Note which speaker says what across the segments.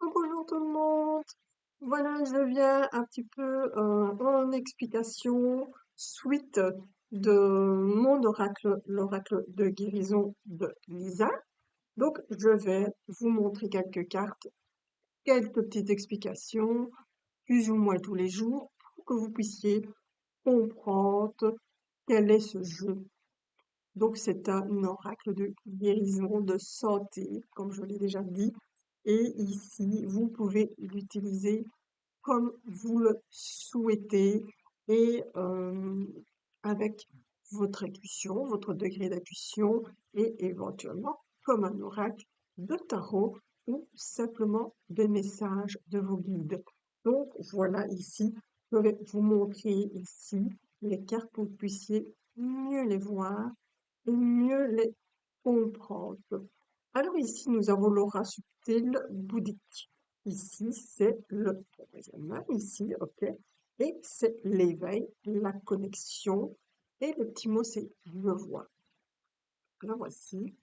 Speaker 1: Bonjour tout le monde. Voilà, je viens un petit peu en explication suite de mon oracle, l'oracle de guérison de Lisa. Donc, je vais vous montrer quelques cartes, quelques petites explications, plus ou moins tous les jours, pour que vous puissiez comprendre quel est ce jeu. Donc, c'est un oracle de guérison, de santé, comme je l'ai déjà dit. Et ici, vous pouvez l'utiliser comme vous le souhaitez et avec votre intuition, votre degré d'intuition et éventuellement comme un oracle de tarot ou simplement des messages de vos guides. Donc voilà ici, je vais vous montrer ici les cartes pour que vous puissiez mieux les voir et mieux les comprendre. Alors ici, nous avons l'aura subtile bouddhique. Ici, c'est le troisième œil, ici, ok. Et c'est l'éveil, la connexion. Et le petit mot, c'est je vois. Alors voici,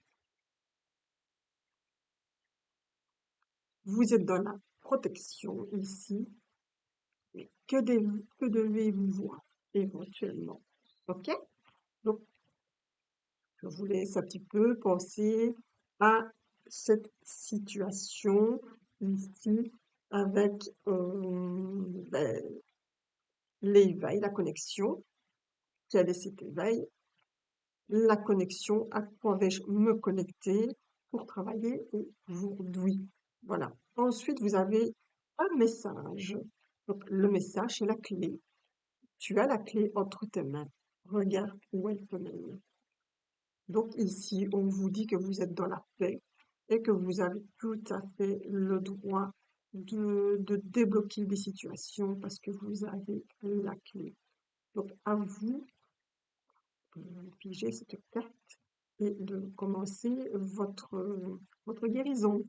Speaker 1: vous êtes dans la protection ici. Mais que devez-vous voir éventuellement? Ok? Donc, je vous laisse un petit peu penser à cette situation ici avec ben, l'éveil, la connexion. Quel est cet éveil? La connexion, à quoi vais-je me connecter pour travailler aujourd'hui? Voilà. Ensuite, vous avez un message. Donc, le message, c'est la clé. Tu as la clé entre tes mains. Regarde où elle te mène. Donc ici, on vous dit que vous êtes dans la paix et que vous avez tout à fait le droit de débloquer des situations parce que vous avez la clé. Donc à vous de piger cette carte et de commencer votre guérison.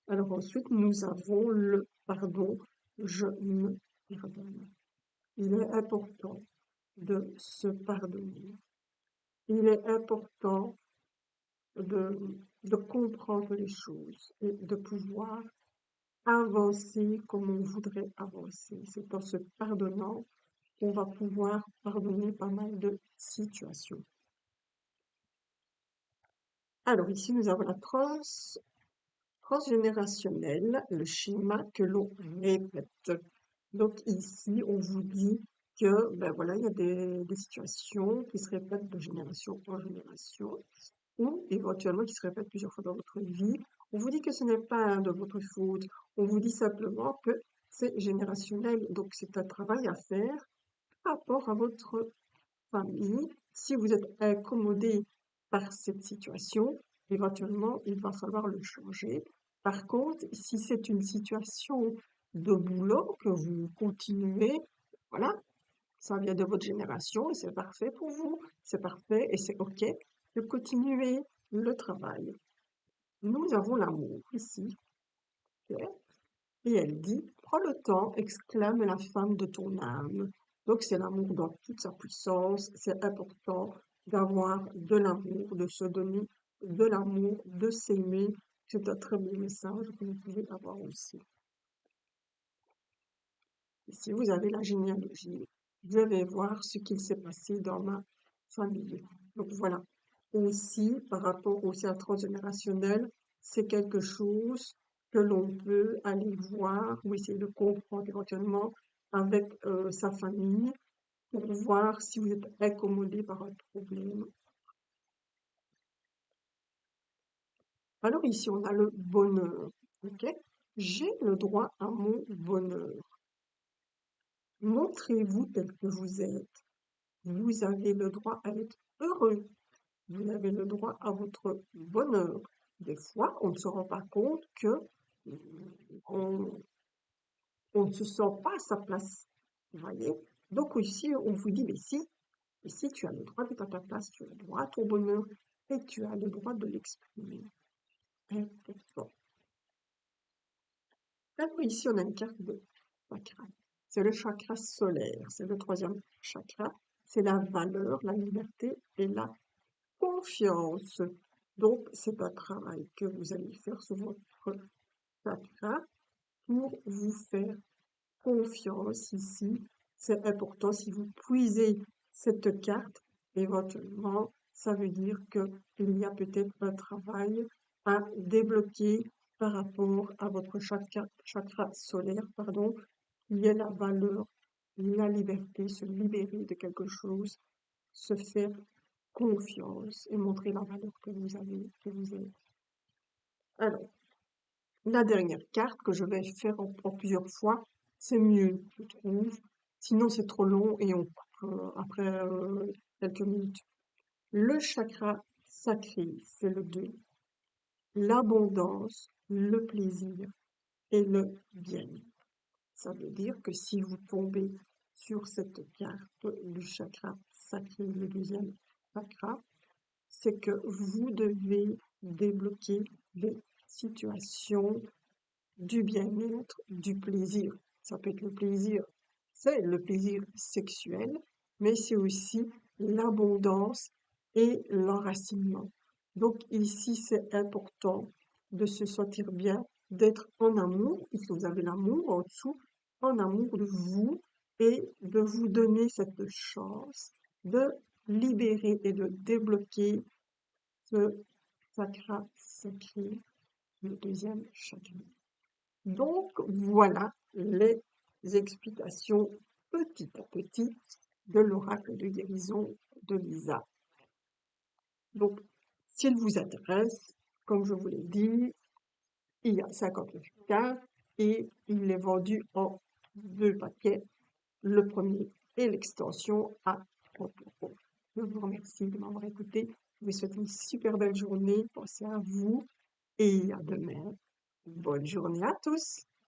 Speaker 1: Alors ensuite, nous avons le pardon. Je me pardonne. Il est important de se pardonner. Il est important de, de comprendre les choses et de pouvoir avancer comme on voudrait avancer. C'est en se pardonnant qu'on va pouvoir pardonner pas mal de situations. Alors ici, nous avons la transgénérationnelle, le schéma que l'on répète. Donc ici, on vous dit que ben voilà, il y a des situations qui se répètent de génération en génération ou éventuellement qui se répètent plusieurs fois dans votre vie. On vous dit que ce n'est pas de votre faute. On vous dit simplement que c'est générationnel. Donc, c'est un travail à faire par rapport à votre famille. Si vous êtes incommodé par cette situation, éventuellement, il va falloir le changer. Par contre, si c'est une situation de boulot que vous continuez, voilà, ça vient de votre génération et c'est parfait pour vous, c'est parfait et c'est OK de continuer le travail. Nous avons l'amour ici, ok. Et elle dit, prends le temps, exclame la femme de ton âme. Donc c'est l'amour dans toute sa puissance, c'est important d'avoir de l'amour, de se donner de l'amour, de s'aimer. C'est un très beau message que vous pouvez avoir aussi. Ici, vous avez la généalogie. Je vais voir ce qu'il s'est passé dans ma famille. Donc voilà. Aussi, par rapport aussi à transgénérationnel, c'est quelque chose que l'on peut aller voir ou essayer de comprendre éventuellement avec sa famille pour voir si vous êtes incommodé par un problème. Alors ici, on a le bonheur. Ok? J'ai le droit à mon bonheur. Montrez-vous tel que vous êtes. Vous avez le droit à être heureux. Vous avez le droit à votre bonheur. Des fois, on ne se rend pas compte que on, on ne se sent pas à sa place. Vous voyez? Donc ici, on vous dit, mais si, ici, tu as le droit d'être à ta place, tu as le droit à ton bonheur et tu as le droit de l'exprimer. Important. Alors ici, on a une carte de chakra. C'est le chakra solaire, c'est le troisième chakra. C'est la valeur, la liberté et la confiance. Donc, c'est un travail que vous allez faire sur votre chakra pour vous faire confiance ici. C'est important si vous puisez cette carte, éventuellement, ça veut dire qu'il y a peut-être un travail à débloquer par rapport à votre chakra solaire, pardon, qui est la valeur, la liberté, se libérer de quelque chose, se faire confiance et montrer la valeur que vous avez, que vous êtes. Alors, la dernière carte que je vais faire en plusieurs fois, c'est mieux, je trouve. Sinon, c'est trop long et on coupe après quelques minutes. Le chakra sacré, c'est le 2. L'abondance, le plaisir et le bien-être. Ça veut dire que si vous tombez sur cette carte du chakra sacré, le deuxième chakra, c'est que vous devez débloquer les situations du bien-être, du plaisir. Ça peut être le plaisir, c'est le plaisir sexuel, mais c'est aussi l'abondance et l'enracinement. Donc ici, c'est important de se sentir bien, d'être en amour, puisque vous avez l'amour en dessous, en amour de vous et de vous donner cette chance de libérer et de débloquer ce chakra sacré, le deuxième chakra. Donc, voilà les explications petit à petit de l'oracle de guérison de Lisa. Donc, s'il vous intéresse, comme je vous l'ai dit, il y a 59 cartes et il est vendu en 2 paquets, le premier et l'extension à 30 €. Je vous remercie de m'avoir écouté. Je vous souhaite une super belle journée. Pensez à vous et à demain. Bonne journée à tous.